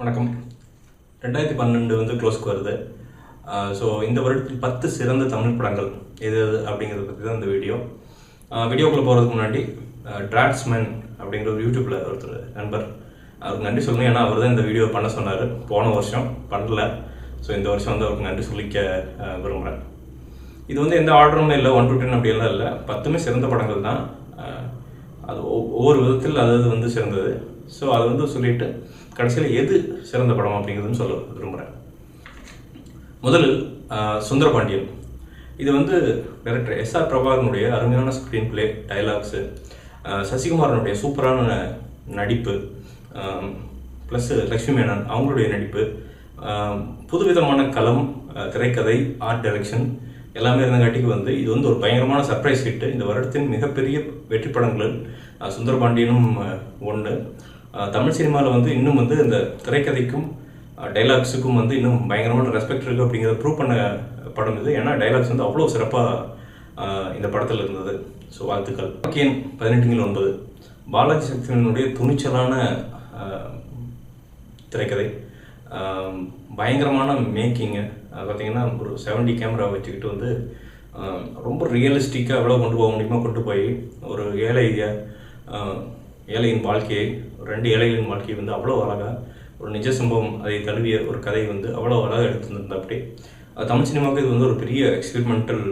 வணக்கம். 2012 வந்து க்ளோஸ்க்கு வருது. ஸோ இந்த வருடத்தில் 10 சிறந்த தமிழ் படங்கள் எது எது அப்படிங்கிறத பற்றி தான் இந்த வீடியோ. வீடியோக்குள்ளே போகிறதுக்கு முன்னாடி டிராட்ஸ்மேன் அப்படிங்கிற ஒரு யூடியூப்பில் ஒருத்தர் நண்பர், அவருக்கு நன்றி சொல்லணும். ஏன்னா அவர் தான் இந்த வீடியோ பண்ண சொன்னார். போன வருஷம் பண்ணல. ஸோ இந்த வருஷம் வந்து அவருக்கு நன்றி சொல்லிக்க விரும்புகிறேன். இது வந்து எந்த ஆர்டரும் இல்லை, 1 to 10 அப்படியெல்லாம் இல்லை. 10மே சிறந்த படங்கள் தான். அது ஒவ்வொரு விதத்தில் அது வந்து சிறந்தது. ஸோ அதை வந்து சொல்லிட்டு கடைசியில் எது சிறந்த படம் அப்படிங்கிறதுன்னு சொல்ல விரும்புகிறேன். முதலில் சுந்தரபாண்டியன். இது வந்து டைரக்டர் எஸ்ஆர் பிரபாகரனுடைய அருமையான ஸ்க்ரீன் பிளே, டைலாக்ஸு, சசிகுமாரனுடைய சூப்பரான நடிப்பு, ப்ளஸ் லக்ஷ்மி மேனன் அவங்களுடைய நடிப்பு, புதுவிதமான களம், திரைக்கதை, ஆர்ட் டைரக்ஷன் எல்லாமே இருந்தங்காட்டிக்கு வந்து இது வந்து ஒரு பயங்கரமான சர்ப்ரைஸ் ஹிட்டு. இந்த வருடத்தின் மிகப்பெரிய வெற்றி படங்கள் சுந்தரபாண்டியனும் ஒன்று. தமிழ் சினிமாவில் வந்து இன்னும் வந்து இந்த திரைக்கதைக்கும் டைலாக்ஸுக்கும் வந்து இன்னும் பயங்கரமான ரெஸ்பெக்ட் இருக்குது அப்படிங்கிறத ப்ரூவ் பண்ண படம் இது. ஏன்னா டைலாக்ஸ் வந்து அவ்வளோ சிறப்பாக இந்த படத்தில் இருந்தது. ஸோ வாழ்த்துக்கள். 18/9 பாலாஜி சக்திவேலனுடைய துணிச்சலான திரைக்கதை, பயங்கரமான மேக்கிங்கு. பார்த்தீங்கன்னா ஒரு 70 கேமரா வச்சுக்கிட்டு வந்து ரொம்ப ரியலிஸ்டிக்காக எவ்வளோ கொண்டு போக முடியுமோ கொண்டு போய் ஒரு ஏழையின் வாழ்க்கையை, 2 ஏழைகளின் வாழ்க்கையை வந்து அவ்வளோ அழகாக ஒரு நிஜ சம்பவம் அதை தழுவிய ஒரு கதை வந்து அவ்வளோ அழகாக எடுத்துருந்தது. அப்படி தமிழ் சினிமாவுக்கு இது வந்து ஒரு பெரிய எக்ஸ்பெரிமெண்டல்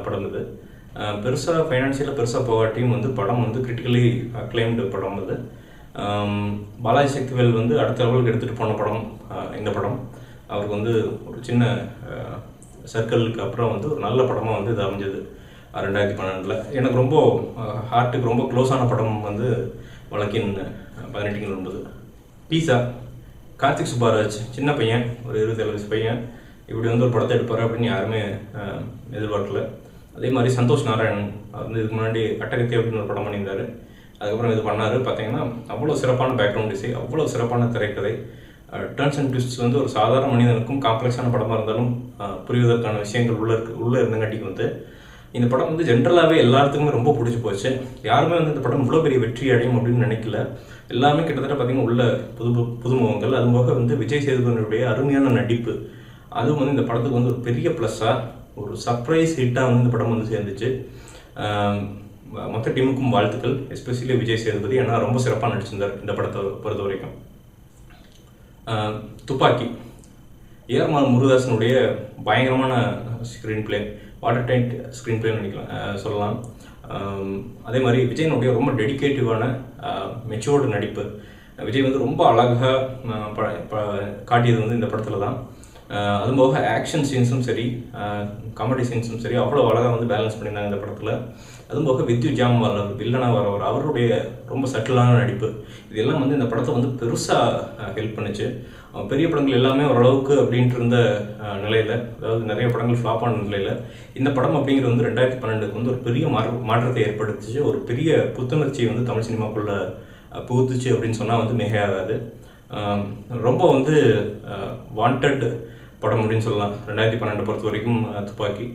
படம். இது பெருசாக ஃபைனான்சியலாக பெருசாக போகாட்டியும் வந்து படம் வந்து கிரிட்டிக்கலி அக்ளைம்டு படம். அது பாலாஜி சக்திவேல் வந்து அடுத்த லெவலுக்கு எடுத்துகிட்டு போன படம் இந்த படம். அவருக்கு வந்து ஒரு சின்ன சர்க்கிளுக்கு அப்புறம் வந்து ஒரு நல்ல படமாக வந்து இது அமைஞ்சது 2012. எனக்கு ரொம்ப ஹார்ட்டுக்கு ரொம்ப க்ளோஸான படம் வந்து வழக்கின் 18/9. பீஸா. கார்த்திக் சுப்பாராஜ் சின்ன பையன், ஒரு 27 வயசு பையன், இப்படி வந்து ஒரு படத்தை எடுப்பார் அப்படின்னு யாருமே எதிர்பார்க்கல. அதே மாதிரி சந்தோஷ் நாராயணன், அவர் வந்து இதுக்கு முன்னாடி அட்டகத்தி அப்படின்னு ஒரு படம் பண்ணியிருந்தார். அதுக்கப்புறம் இது பண்ணார். பார்த்தீங்கன்னா அவ்வளோ சிறப்பான பேக்ரவுண்ட் இசை, அவ்வளோ சிறப்பான திரைக்கதை, டர்ன்ஸ் அண்ட் ட்விஸ்ட்ஸ் வந்து ஒரு சாதாரண மனிதனுக்கும் காம்ப்ளெக்ஸான படமாக இருந்தாலும் புரிவதற்கான விஷயங்கள் உள்ளே இருந்தங்காட்டிக்கு வந்து இந்த படம் வந்து ஜென்ரலாகவே எல்லாத்துக்குமே ரொம்ப பிடிச்சி போச்சு. யாருமே வந்து இந்த படம் இவ்வளோ பெரிய வெற்றி அடையும் அப்படின்னு நினைக்கல. எல்லாமே கிட்டத்தட்ட பார்த்தீங்கன்னா உள்ள புதுமுகங்கள். அதுபோக வந்து விஜய் சேதுபதியுடைய அருமையான நடிப்பு, அதுவும் வந்து இந்த படத்துக்கு வந்து ஒரு பெரிய ப்ளஸ்ஸாக ஒரு சர்ப்ரைஸ் ஹிட்டாக வந்து இந்த படம் வந்து சேர்ந்துச்சு. மொத்த டீமுக்கும் வாழ்த்துக்கள், எஸ்பெஷலி விஜய் சேதுபதி. ஏன்னா ரொம்ப சிறப்பாக நடிச்சிருந்தார் இந்த படத்தை பொறுத்த வரைக்கும். துப்பாக்கி. ஏஆர் முருகதாசனுடைய பயங்கரமான screen play, watertight screen பிளேன்னு நினைக்கலாம் சொல்லலாம். அதே மாதிரி விஜயனுடைய ரொம்ப டெடிக்கேட்டிவான மெச்சூர்டு நடிப்பு. விஜய் வந்து ரொம்ப அழகாக காட்டியது வந்து இந்த படத்தில் தான். அதுபோக ஆக்ஷன் சீன்ஸும் சரி, காமெடி சீன்ஸும் சரி அவ்வளோ அழகாக வந்து பேலன்ஸ் பண்ணியிருந்தாங்க இந்த படத்தில். அதுபோக வித்யு ஜாம்வால் வில்லனாக வரவர், அவருடைய ரொம்ப சட்டிலான நடிப்பு, இதெல்லாம் வந்து இந்த படத்தை வந்து பெருசாக ஹெல்ப் பண்ணுச்சு. பெரிய படங்கள் எல்லாமே ஓரளவுக்கு அப்படின்ட்டு இருந்த நிலையில், அதாவது நிறைய படங்கள் ஃப்ளாப் ஆன நிலையில் இந்த படம் அப்படிங்கிறது வந்து 2012 வந்து ஒரு பெரிய மாற்றத்தை ஏற்படுத்திச்சு. ஒரு பெரிய புத்துணர்ச்சியை வந்து தமிழ் சினிமாக்குள்ளே புகுத்துச்சு அப்படின்னு சொன்னால் வந்து மிகையாகாது. ரொம்ப வந்து வாண்டட் படம் அப்படின்னு சொல்லலாம் 2012 பொறுத்த வரைக்கும் துப்பாக்கி.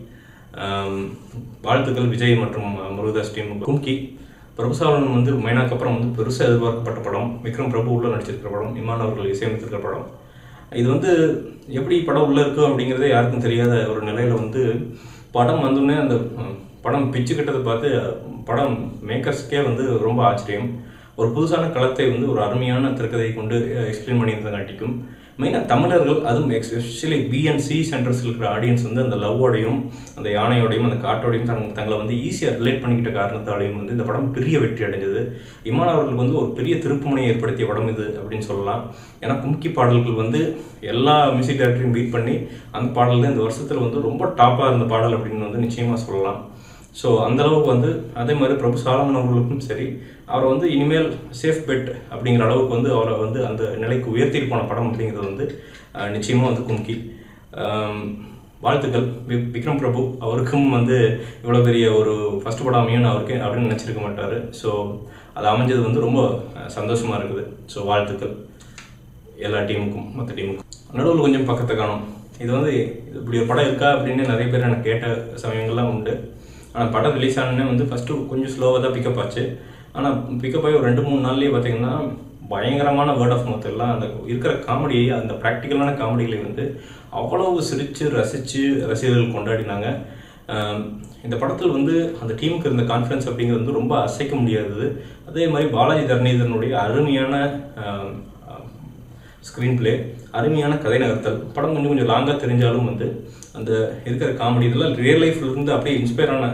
வாழ்த்துக்கள் விஜய் மற்றும் முருகதாஸ் டீம். கும்கி. பிரபுசாலன் வந்து மைனாக்கு அப்புறம் வந்து பெருசாக எதிர்பார்க்கப்பட்ட படம். விக்ரம் பிரபு உள்ள நடிச்சிருக்கிற படம், இமான் அவர்கள் இசையமைத்திருக்கிற படம். இது வந்து எப்படி படம் உள்ளே இருக்குது அப்படிங்கிறதே யாருக்கும் தெரியாத ஒரு நிலையில் வந்து படம் வந்தோடனே அந்த படம் பிச்சுக்கிட்டதை பார்த்து படம் மேக்கர்ஸ்க்கே வந்து ரொம்ப ஆச்சரியம். ஒரு புதுசான களத்தை வந்து ஒரு அருமையான திரைக்கதையை கொண்டு எக்ஸ்பிளைன் பண்ணியிருந்தங்காட்டிக்கும் மெயினாக தமிழர்கள், அதுவும் எஸ்பெஷலி B&C சென்டர்ஸில் இருக்கிற ஆடியன்ஸ் வந்து அந்த லவ்வோடையும் அந்த யானையோடையும் அந்த காட்டோடையும் தங்களை வந்து ஈஸியாக ரிலேட் பண்ணிக்கிட்ட காரணத்தாலையும் வந்து இந்த படம் பெரிய வெற்றி அடைஞ்சது. இமான் அவர்களுக்கு வந்து ஒரு பெரிய திருப்புமுனையை ஏற்படுத்திய படம் இது அப்படின்னு சொல்லலாம். ஏன்னா கும்கி பாடல்கள் வந்து எல்லா மியூசிக் டைரக்டரையும் பீட் பண்ணி அந்த பாடல் தான் இந்த வருஷத்தில் வந்து ரொம்ப டாப்பாக இருந்த பாடல் அப்படின்னு வந்து நிச்சயமாக சொல்லலாம். ஸோ அந்தளவுக்கு வந்து அதே மாதிரி பிரபு சாலமன் அவர்களுக்கும் சரி, அவரை வந்து இனிமேல் சேஃப் பெட் அப்படிங்கிற அளவுக்கு வந்து அவரை வந்து அந்த நிலைக்கு உயர்த்திட்டு போன படம் அப்படிங்கிறது வந்து நிச்சயமாக வந்து கும்கி. வாழ்த்துக்கள் விக்ரம் பிரபு. அவருக்கும் வந்து இவ்வளோ பெரிய ஒரு ஃபஸ்ட் படம் அமையும் அவருக்கு அப்படின்னு நினச்சிருக்க மாட்டார். ஸோ அது அமைஞ்சது வந்து ரொம்ப சந்தோஷமாக இருக்குது. ஸோ வாழ்த்துக்கள் எல்லா டீமுக்கும், மற்ற டீமுக்கும். நடுவில் கொஞ்சம் பக்கத்தை காணும். இது வந்து இப்படி ஒரு படம் இருக்கா அப்படின்னு நிறைய பேர் எனக்கு கேட்ட சமயங்கள்லாம் உண்டு. ஆனால் படம் ரிலீஸ் ஆனோடனே வந்து ஃபஸ்ட்டு கொஞ்சம் ஸ்லோவாக தான் பிக்கப் ஆச்சு. ஆனால் பிக்கப் ஆகி ஒரு 2-3 நாள்லேயே பார்த்தீங்கன்னா பயங்கரமான வேர்ட் ஆஃப் மவுத் எல்லாம் அந்த இருக்கிற காமெடியை, அந்த ப்ராக்டிக்கலான காமெடிகளை வந்து அவ்வளவு சிரித்து ரசித்து ரசிகர்கள் கொண்டாடினாங்க. இந்த படத்தில் வந்து அந்த டீமுக்கு இருந்த கான்ஃபிடன்ஸ் அப்படிங்கிறது வந்து ரொம்ப அசைக்க முடியாதது. அதே மாதிரி பாலாஜி தரணிதரனுடைய அருமையான ஸ்க்ரீன் பிளே, அருமையான கதை நகர்த்தல். படம் கொஞ்சம் லாங்காக தெரிஞ்சாலும் வந்து அந்த இருக்கிற காமெடி இதெல்லாம் ரியல் லைஃப்லேருந்து அப்படியே இன்ஸ்பயரான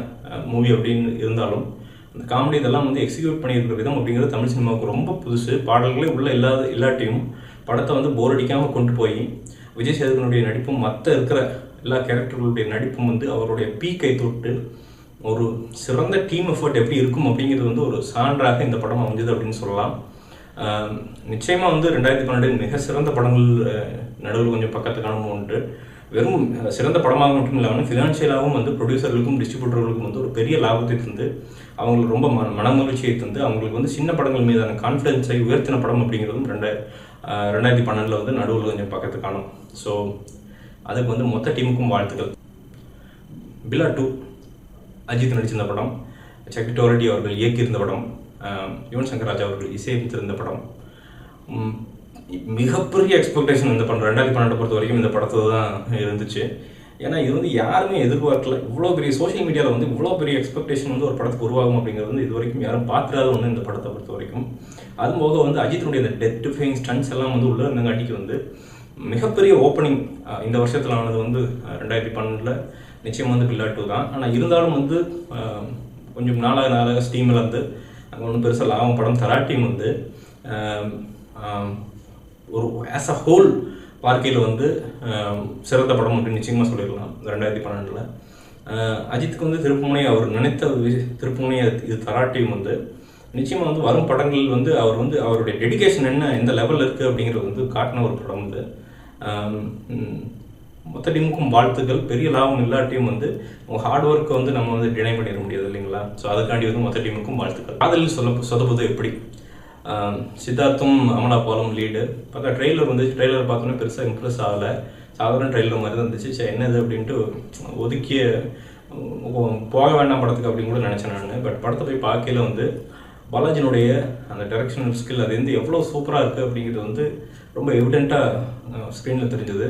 மூவி அப்படின்னு இருந்தாலும் அந்த காமெடி இதெல்லாம் வந்து எக்ஸிக்யூட் பண்ணியிருக்கிற விதம் அப்படிங்கிறது தமிழ் சினிமாவுக்கு ரொம்ப புதுசு. பாடல்களே உள்ள இல்லாட்டியும் படத்தை வந்து போர் அடிக்காமல் கொண்டு போய் விஜய் சேதுபதியுடைய நடிப்பும் மற்ற இருக்கிற எல்லா கேரக்டர்களுடைய நடிப்பும் வந்து அவருடைய பீக்கை தொட்டு ஒரு சிறந்த டீம் எஃபர்ட் எப்படி இருக்கும் அப்படிங்கிறது வந்து ஒரு சான்றாக இந்த படம் அமைஞ்சது அப்படின்னு சொல்லலாம். நிச்சயமாக வந்து 2012 மிக சிறந்த படங்கள் நடுவில் கொஞ்சம் பக்கத்து காணும் ஒன்று. வெறும் சிறந்த படமாக மட்டும் இல்லாமல் ஃபினான்ஷியலாகவும் வந்து ப்ரொடியூசர்களுக்கும் டிஸ்ட்ரிபியூட்டர்களுக்கும் வந்து ஒரு பெரிய லாபத்தை தந்து அவங்களுக்கு ரொம்ப மனமகிழ்ச்சியை தந்து அவங்களுக்கு வந்து சின்ன படங்கள் மீதான கான்ஃபிடன்ஸை உயர்த்தின படம் அப்படிங்கிறதும் 2012 வந்து நடுவில் கொஞ்சம் பக்கத்து காணும். ஸோ அதுக்கு வந்து மொத்த டீமுக்கும் வாழ்த்துக்கள். பில்லா 2 அஜித் நடிச்சிருந்த படம், சக்திவேல் ரெட்டி அவர்கள் இயக்கியிருந்த படம், யுவன் சங்கர் ராஜா அவர்கள் இசையமைத்திருந்த படம். மிகப்பெரிய எக்ஸ்பெக்டேஷன் இந்த படம் 2012 பொறுத்த வரைக்கும் இந்த படத்தில் தான் இருந்துச்சு. ஏன்னா இது வந்து யாருமே எதிர்பார்க்கல. இவ்வளோ பெரிய சோஷியல் மீடியாவில் வந்து இவ்வளோ பெரிய எக்ஸ்பெக்டேஷன் வந்து ஒரு படத்துக்கு உருவாகும் அப்படிங்கிறது வந்து இது வரைக்கும் யாரும் பார்த்துடாத ஒன்று இந்த படத்தை பொறுத்த வரைக்கும். அதுபோக வந்து அஜித்தினுடைய அந்த டெத் ஃபேயிங் ஸ்டன்ஸ் எல்லாம் வந்து உள்ளே இருந்தங்காட்டிக்கு வந்து மிகப்பெரிய ஓப்பனிங் இந்த வருஷத்தில் ஆனது வந்து 2012 நிச்சயமாக வந்து பில்லா 2 தான். ஆனால் இருந்தாலும் வந்து கொஞ்சம் நாளாக ஸ்டீமில் வந்து அங்கே ஒன்றும் பெருசாக லாபம் படம் தராட்டியும் வந்து ஒரு ஆஸ் அ ஹோல் பார்க்கையில் வந்து சிறந்த படம் அப்படின்னு நிச்சயமாக சொல்லிடலாம் 2012. அஜித்துக்கு வந்து திருப்புமுனை அவர் நினைத்த திருப்புமுனையை இது தராட்டியும் வந்து நிச்சயமாக வந்து வரும் படங்கள் வந்து அவர் வந்து அவருடைய டெடிகேஷன் என்ன எந்த லெவலில் இருக்குது அப்படிங்கிறது வந்து காட்டின ஒரு படம் வந்து. மொத்த டீமுக்கும் வாழ்த்துக்கள். பெரிய லாபம் இல்லாட்டியும் வந்து உங்கள் ஹார்ட் ஒர்க்கை வந்து நம்ம வந்து டினை பண்ணிட முடியாது இல்லைங்களா? ஸோ அதுக்காண்டி வந்து மொத்த டீமுக்கும் வாழ்த்துக்கள். காதலில் சொதப்புது எப்படி? சித்தார்த்தும் அமலா பாலும் லீடு. பார்த்தா ட்ரெய்லர் வந்துச்சு. ட்ரெய்லர் பார்த்தோன்னே பெருசாக இம்ப்ரெஸ் ஆகலை. சாதாரண ட்ரெய்லர் மாதிரி தான் இருந்துச்சு. சரி என்னது அப்படின்ட்டு ஒதுக்கிய போக வேண்டாம் படத்துக்கு அப்படின்னு கூட நினச்சேன் நான். பட் படத்தை போய் பார்க்கையில் வந்து பாலாஜினுடைய அந்த டைரக்ஷனல் ஸ்கில் அது வந்து எவ்வளோ சூப்பராக இருக்குது அப்படிங்கிறது வந்து ரொம்ப எவிடெண்ட்டாக ஸ்க்ரீனில் தெரிஞ்சது.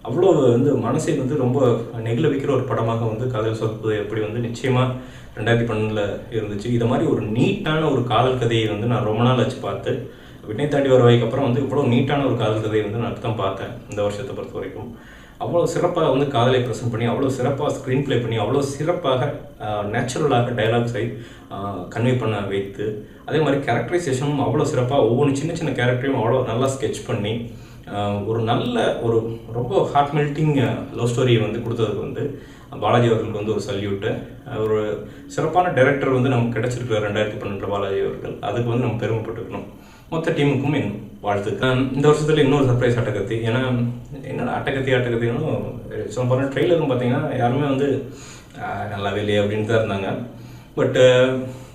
அவ்வளோ வந்து மனசை வந்து ரொம்ப நெகிழ வைக்கிற ஒரு படமாக வந்து காதல் சொதப்புது எப்படி வந்து நிச்சயமாக 2012 இருந்துச்சு. இதை மாதிரி ஒரு நீட்டான ஒரு காதல் கதையை வந்து நான் ரொம்ப நாள் ஆச்சு பார்த்து. விண்ணை தாண்டி வருவாய்க்கு அப்புறம் வந்து இவ்வளோ நீட்டான ஒரு காதல் கதையை வந்து நான் தான் பார்த்தேன் இந்த வருஷத்தை பொறுத்த வரைக்கும். அவ்வளோ சிறப்பாக வந்து காதலை ப்ரெசென்ட் பண்ணி அவ்வளோ சிறப்பாக ஸ்க்ரீன் ப்ளே பண்ணி அவ்வளோ சிறப்பாக நேச்சுரலாக டைலாக்ஸை கன்வே பண்ண வைத்து அதே மாதிரி கேரக்டரைசேஷனும் அவ்வளோ சிறப்பாக ஒவ்வொரு சின்ன சின்ன கேரக்டரையும் அவ்வளோ நல்லா ஸ்கெட்ச் பண்ணி ஒரு நல்ல ஒரு ரொம்ப ஹார்ட் மெல்ட்டிங் லவ் ஸ்டோரியை வந்து கொடுத்ததுக்கு வந்து பாலாஜி அவர்களுக்கு வந்து ஒரு சல்யூட்டு. ஒரு சிறப்பான டைரக்டர் வந்து நமக்கு கிடச்சிருக்கிற 2012 பாலாஜி அவர்கள். அதுக்கு வந்து நம்ம பெருமைப்பட்டுக்கணும். மொத்த டீமுக்கும் என் வாழ்த்துக்கு. இந்த வருஷத்தில் இன்னொரு சர்ப்ரைஸ் அட்டகத்தி. ஏன்னா என்னோட அட்டகத்தின்னு சொல்ல போனால் ட்ரெய்லரும் பார்த்தீங்கன்னா யாருமே வந்து நல்லாவே இல்லையே அப்படின்னு தான் இருந்தாங்க. பட்டு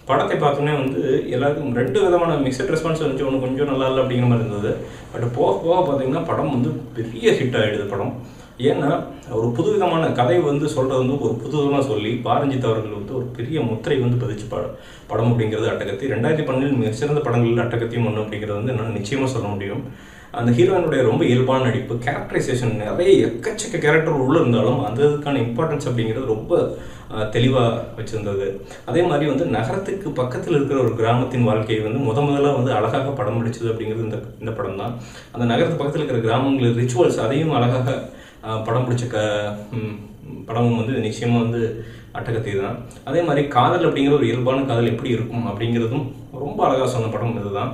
படத்தை பார்த்தோன்னே வந்து எல்லாருக்கும் 2 விதமான மிக்சட் ரெஸ்பான்ஸ் இருந்துச்சு. ஒன்று கொஞ்சம் நல்லா இல்லை அப்படிங்கிற மாதிரி இருந்தது. பட் போக போக பார்த்தீங்கன்னா படம் வந்து பெரிய ஹிட் ஆகிடுது படம். ஏன்னா ஒரு புது விதமான கதை வந்து சொல்கிறது வந்து ஒரு புது விதமாக சொல்லி பாரஞ்சித் அவர்கள் வந்து ஒரு பெரிய முத்திரை வந்து பதிச்சு படம் அப்படிங்கிறது அட்டகத்தி. 2012 மிகச்சிறந்த படங்களில் அட்டகத்தியும் ஒன்று அப்படிங்கிறது வந்து என்னால் நிச்சயமாக சொல்ல முடியும். அந்த ஹீரோயினுடைய ரொம்ப இயல்பான நடிப்பு, கேரக்டரைசேஷன், நிறைய எக்கச்சக்க கேரக்டர் உள்ளே இருந்தாலும் அதுக்கான இம்பார்ட்டன்ஸ் அப்படிங்கிறது ரொம்ப தெளிவாக வச்சுருந்தது. அதே மாதிரி வந்து நகரத்துக்கு பக்கத்தில் இருக்கிற ஒரு கிராமத்தின் வாழ்க்கையை வந்து முதல்ல வந்து அழகாக படம் பிடிச்சது அப்படிங்கிறது இந்த படம் தான். அந்த நகரத்துக்கு பக்கத்தில் இருக்கிற கிராமங்கள் ரிச்சுவல்ஸ் அதையும் அழகாக படம் பிடிச்ச படமும் வந்து நிச்சயமாக வந்து அட்டகத்தி தான். அதே மாதிரி காதல் அப்படிங்கிற ஒரு இயல்பான காதல் எப்படி இருக்கும் அப்படிங்கிறதும் ரொம்ப அழகாக சொன்ன படம் இதுதான்.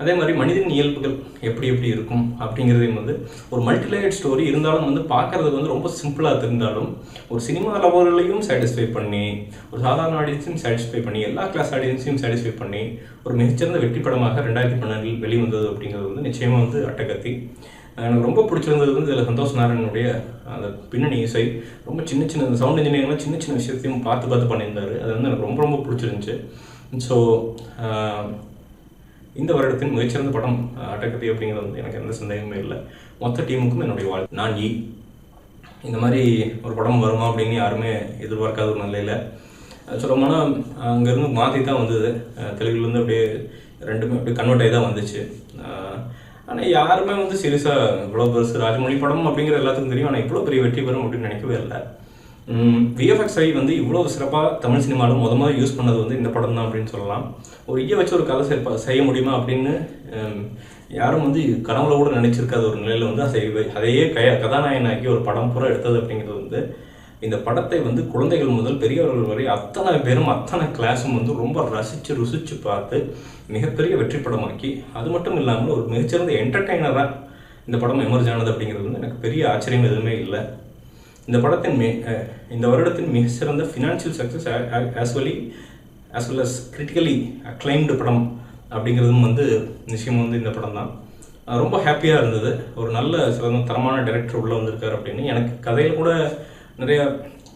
அதே மாதிரி மனிதன் இயல்புகள் எப்படி இருக்கும் அப்படிங்கிறதையும் வந்து ஒரு மல்டிலேயர்ட் ஸ்டோரி இருந்தாலும் வந்து பார்க்குறதுக்கு வந்து ரொம்ப சிம்பிளாக இருந்தாலும் ஒரு சினிமா லவர்களையும் சாட்டிஸ்ஃபை பண்ணி ஒரு சாதாரண ஆடியன்ஸையும் சாட்டிஸ்ஃபை பண்ணி எல்லா கிளாஸ் ஆடியன்ஸையும் சாட்டிஸ்ஃபை பண்ணி ஒரு மிகச்சிறந்த வெற்றி படமாக 2012 வெளிவந்தது அப்படிங்கிறது வந்து நிச்சயமாக வந்து அட்டகத்தி. எனக்கு ரொம்ப பிடிச்சிருந்தது வந்து இதில் சந்தோஷ் நாராயணனுடைய அந்த பின்னணி இசை ரொம்ப சின்ன சவுண்ட் இன்ஜினியரிங்லாம் சின்ன விஷயத்தையும் பார்த்து பண்ணியிருந்தார். அது வந்து எனக்கு ரொம்ப பிடிச்சிருந்துச்சு. ஸோ இந்த வருடத்தின் மிகச்சிறந்த படம் அட்டகத்தி அப்படிங்கிறது வந்து எனக்கு எந்த சந்தேகமே இல்லை. மொத்த டீமுக்கும் என்னுடைய வாழ்த்து. நான் இந்த மாதிரி ஒரு படம் வருமா அப்படின்னு யாருமே எதிர்பார்க்காத ஒரு நிலையில் சொல்லப்போனால் அங்கேருந்து மாற்றி தான் வந்தது. தெலுங்குலேருந்து அப்படியே ரெண்டுமே அப்படி கன்வெர்ட் ஆகி தான் வந்துச்சு. ஆனால் யாருமே வந்து சீரியஸாக இவ்வளோ பெருசு ராஜமௌழி படம் அப்படிங்கிற எல்லாத்துக்கும் தெரியும், ஆனால் இவ்வளோ பெரிய வெற்றி பெறும் அப்படின்னு நினைக்கவே இல்லை. விஎஃப்எக்ஸ் ஐ வந்து இவ்வளோ சிறப்பாக தமிழ் சினிமாவில் முதல்ல யூஸ் பண்ணது வந்து இந்த படம் தான் அப்படின்னு சொல்லலாம். ஒரு ஈய வச்சு ஒரு கதை செய்ய முடியுமா அப்படின்னு யாரும் வந்து கனவுல கூட நினைச்சிருக்காத ஒரு நிலையில் வந்து அதையே கதாநாயகனாக்கி ஒரு படம் பூரா எடுத்தது அப்படிங்கிறது வந்து இந்த படத்தை வந்து குழந்தைகள் முதல் பெரியவர்கள் வரை அத்தனை பேரும் அத்தனை கிளாஸும் வந்து ரொம்ப ருசிச்சு பார்த்து மிகப்பெரிய வெற்றி படமாக்கி, அது மட்டும் இல்லாமல் ஒரு மிகச்சிறந்த என்டர்டெய்னராக இந்த படம் எமர்ஜ் ஆனது அப்படிங்கிறது வந்து எனக்கு பெரிய ஆச்சரியம் எதுவுமே இல்லை. இந்த படத்தின் இந்த வருடத்தின் மிக சிறந்த financial success as well as critically acclaimed படம் அப்படிங்கிறதும் வந்து நிச்சயமாக வந்து இந்த படம் தான். ரொம்ப ஹாப்பியாக இருந்தது. ஒரு நல்ல சிறந்த தரமான டைரக்டர் உள்ளே வந்திருக்காரு அப்படின்னு. எனக்கு கதையில் கூட நிறையா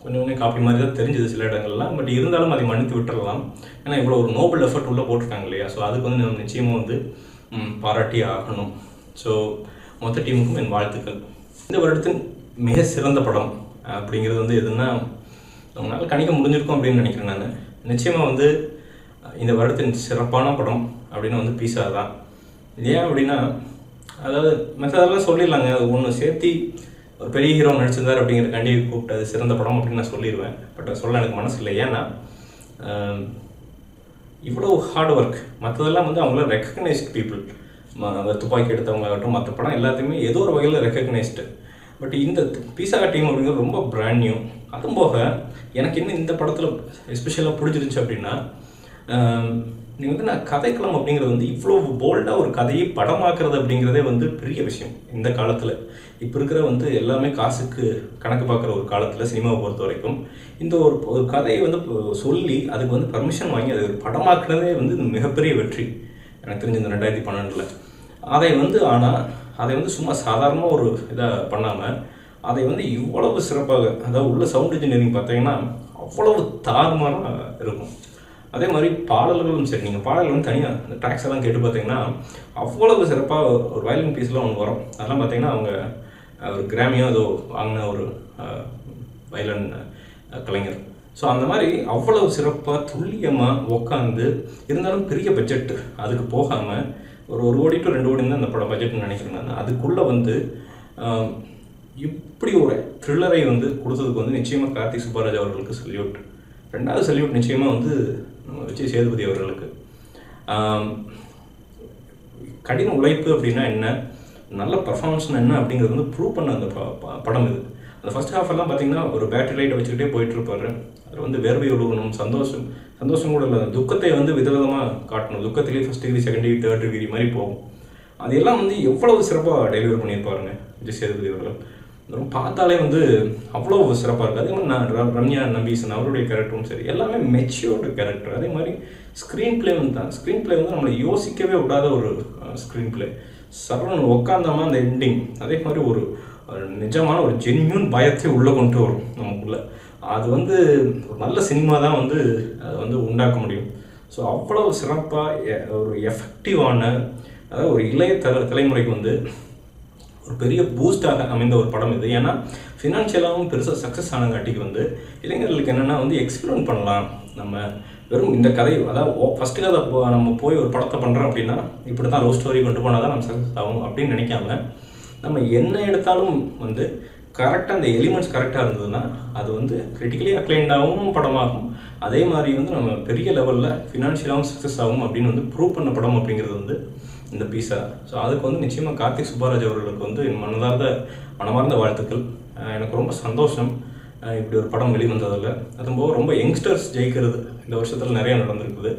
கொஞ்சம் காப்பி மாதிரி தான் தெரிஞ்சது சில இடங்கள்லாம். பட் இருந்தாலும் அதை மன்னித்து விட்டுறலாம். ஏன்னா இவ்வளோ ஒரு நோபல் எஃபர்ட் உள்ளே போட்டிருக்காங்க இல்லையா. ஸோ அதுக்கு வந்து நம்ம நிச்சயமாக வந்து பாராட்டி ஆகணும். ஸோ மொத்த டீமுக்கும் என் வாழ்த்துக்கள். இந்த வருடத்தின் மிக சிறந்த படம் அப்படிங்கிறது வந்து எதுன்னா நம்மளால் கணிக்க முடிஞ்சிருக்கும் அப்படின்னு நினைக்கிறேன். நான் நிச்சயமாக வந்து இந்த வருடத்தின் சிறப்பான படம் அப்படின்னு வந்து பீஸா தான். ஏன் அப்படின்னா அதாவது மற்றதெல்லாம் சொல்லிடலாங்க, அது ஒன்று சேர்த்தி ஒரு பெரிய ஹீரோ நடிச்சிருந்தார் அப்படிங்கிறக்காண்டி கூப்பிட்டு அது சிறந்த படம் அப்படின்னு நான் சொல்லிடுவேன். பட் சொல்ல எனக்கு மனசு இல்லை. ஏன்னா இவ்வளோ ஹார்ட் ஒர்க், மற்றதெல்லாம் வந்து அவங்கள ரெக்கக்னைஸ்ட் பீப்புள், துப்பாக்கி எடுத்தவங்களாகட்டும் மற்ற படம் எல்லாத்தையுமே ஏதோ ஒரு வகையில் ரெக்கக்னைஸ்டு. பட் இந்த பீஸா டீம் அப்படிங்கிறது ரொம்ப பிராண்ட் நியூ. அதுவும் போக எனக்கு என்ன இந்த படத்தில் எஸ்பெஷலாக பிடிச்சிருந்துச்சு அப்படின்னா, நீங்கள் வந்து நான் கதைக்களம் அப்படிங்கிறது வந்து இவ்வளோ போல்டாக ஒரு கதையை படமாக்குறது அப்படிங்கிறதே வந்து பெரிய விஷயம் இந்த காலத்தில். இப்போ இருக்கிற வந்து எல்லாமே காசுக்கு கணக்கு பார்க்குற ஒரு காலத்தில் சினிமாவை பொறுத்த வரைக்கும் இந்த ஒரு கதையை வந்து சொல்லி அதுக்கு வந்து பர்மிஷன் வாங்கி அதை ஒரு படமாக்குறதே வந்து மிகப்பெரிய வெற்றி எனக்கு தெரிஞ்சு இந்த 2012. அதை வந்து ஆனால் அதை வந்து சும்மா சாதாரணமாக ஒரு இதாக பண்ணாமல் அதை வந்து இவ்வளவு சிறப்பாக, அதாவது உள்ள சவுண்ட் இன்ஜினியரிங் பார்த்தீங்கன்னா அவ்வளவு தாறுமாறாக இருக்கும். அதே மாதிரி பாடல்களும் சரி, நீங்கள் பாடல்கள் வந்து தனியாக இந்த ட்ராக்ஸ் எல்லாம் கேட்டு பார்த்தீங்கன்னா அவ்வளவு சிறப்பாக ஒரு வயலின் பீஸ்லாம் ஒன்று வரும். அதெல்லாம் பார்த்தீங்கன்னா அவங்க ஒரு கிராமியோ ஏதோ வாங்கின ஒரு வயலின் கலைஞர். ஸோ அந்த மாதிரி அவ்வளவு சிறப்பாக துல்லியமாக உட்காந்து, இருந்தாலும் பெரிய பட்ஜெட்டு அதுக்கு போகாமல் ஒரு 1 கோடி to 2 கோடி தான் அந்த படம் பட்ஜெட்னு நினைக்கிறேன் நான். அதுக்குள்ளே வந்து இப்படி ஒரு த்ரில்லரை வந்து கொடுத்ததுக்கு வந்து நிச்சயமாக கார்த்திக் சுப்பராஜ் அவர்களுக்கு சல்யூட். 2வது சல்யூட் நிச்சயமாக வந்து நம்ம விஜய் சேதுபதி அவர்களுக்கு. கடின உழைப்பு அப்படின்னா என்ன, நல்ல பர்ஃபார்மன்ஸ்னா என்ன அப்படிங்கிறது வந்து ப்ரூவ் பண்ண அந்த படம் இது. அந்த ஃபர்ஸ்ட் ஹாஃப் எல்லாம் பார்த்தீங்கன்னா ஒரு பேட்டரி லைட்டை வச்சுக்கிட்டே போயிட்டுருப்பாரு. அதில் வந்து வேர்வை ஒழுகணும், சந்தோஷம் கூட இல்லை, துக்கத்தை வந்து விதவிதமாக காட்டணும். துக்கத்திலேயே first degree, second degree, third degree மாதிரி போகும். அதெல்லாம் வந்து எவ்வளவு சிறப்பாக டெலிவரி பண்ணியிருப்பாருங்க விஜய் சேதுபதி அவர்கள். பார்த்தாலே வந்து அவ்வளோ சிறப்பாக இருக்குது. அதே மாதிரி ரம்யா நம்பீசன் அவருடைய கேரக்டரும் சரி, எல்லாமே மெச்சூர்டு கேரக்டர். அதே மாதிரி ஸ்க்ரீன் பிளே வந்து வந்து நம்மளை யோசிக்கவே விடாத ஒரு ஸ்க்ரீன் பிளே. சரவணன் உட்காந்தாமல் அந்த எண்டிங், அதே மாதிரி ஒரு நிஜமான ஒரு ஜென்யூன் பயத்தை உள்ளே கொண்டு வரும் நமக்குள்ளே. அது வந்து ஒரு நல்ல சினிமா தான் வந்து அதை வந்து உண்டாக்க முடியும். ஸோ அவ்வளோ சிறப்பாக ஒரு எஃபெக்டிவான, அதாவது ஒரு இளைய தலைமுறைக்கு வந்து ஒரு பெரிய பூஸ்டாக அமைந்த ஒரு படம் இது. ஏன்னா ஃபினான்ஷியலாகவும் பெருசாக சக்ஸஸ் ஆனங்காட்டிக்கு வந்து இளைஞர்களுக்கு என்னென்னா வந்து எக்ஸ்பிளைன் பண்ணலாம். நம்ம வெறும் இந்த கதை, அதாவது ஃபஸ்ட்டு கதை நம்ம போய் ஒரு படத்தை பண்ணுறோம் அப்படின்னா இப்படி தான் லவ் ஸ்டோரி கொண்டு போனால் தான் நம்ம சக்ஸஸ் ஆகும் அப்படின்னு நினைக்காம, நம்ம என்ன எடுத்தாலும் வந்து கரெக்டாக அந்த எலிமெண்ட்ஸ் கரெக்டாக இருந்ததுன்னா அது வந்து கிரிட்டிக்கலி அக்ளைண்டாகவும் படமாகும். அதே மாதிரி வந்து நம்ம பெரிய லெவலில் ஃபினான்ஷியலாகவும் சக்ஸஸ் ஆகும் அப்படின்னு வந்து ப்ரூவ் பண்ண படம் அப்படிங்கிறது வந்து இந்த பீஸா. ஸோ அதுக்கு வந்து நிச்சயமாக கார்த்திக் சுப்பராஜ் அவர்களுக்கு வந்து என் மனமார்ந்த வாழ்த்துக்கள். எனக்கு ரொம்ப சந்தோஷம் இப்படி ஒரு படம் வெளிவந்ததில். அதுபோக ரொம்ப யங்ஸ்டர்ஸ் ஜெயிக்கிறது இந்த வருஷத்தில் நிறையா நடந்திருக்குது.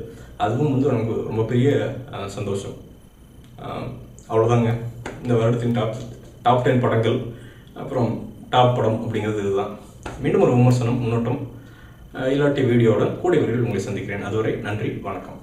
அதுவும் வந்து எனக்கு ரொம்ப பெரிய சந்தோஷம். அவ்வளோதாங்க இந்த வருடத்தின் டாப் 10 படங்கள், அப்புறம் டாப் படம் அப்படிங்கிறது இதுதான். மீண்டும் ஒரு விமர்சனம், முன்னோட்டம் இல்லாட்டி வீடியோவுடன் கூடிய விரைவில் உங்களை சந்திக்கிறேன். அதுவரை நன்றி, வணக்கம்.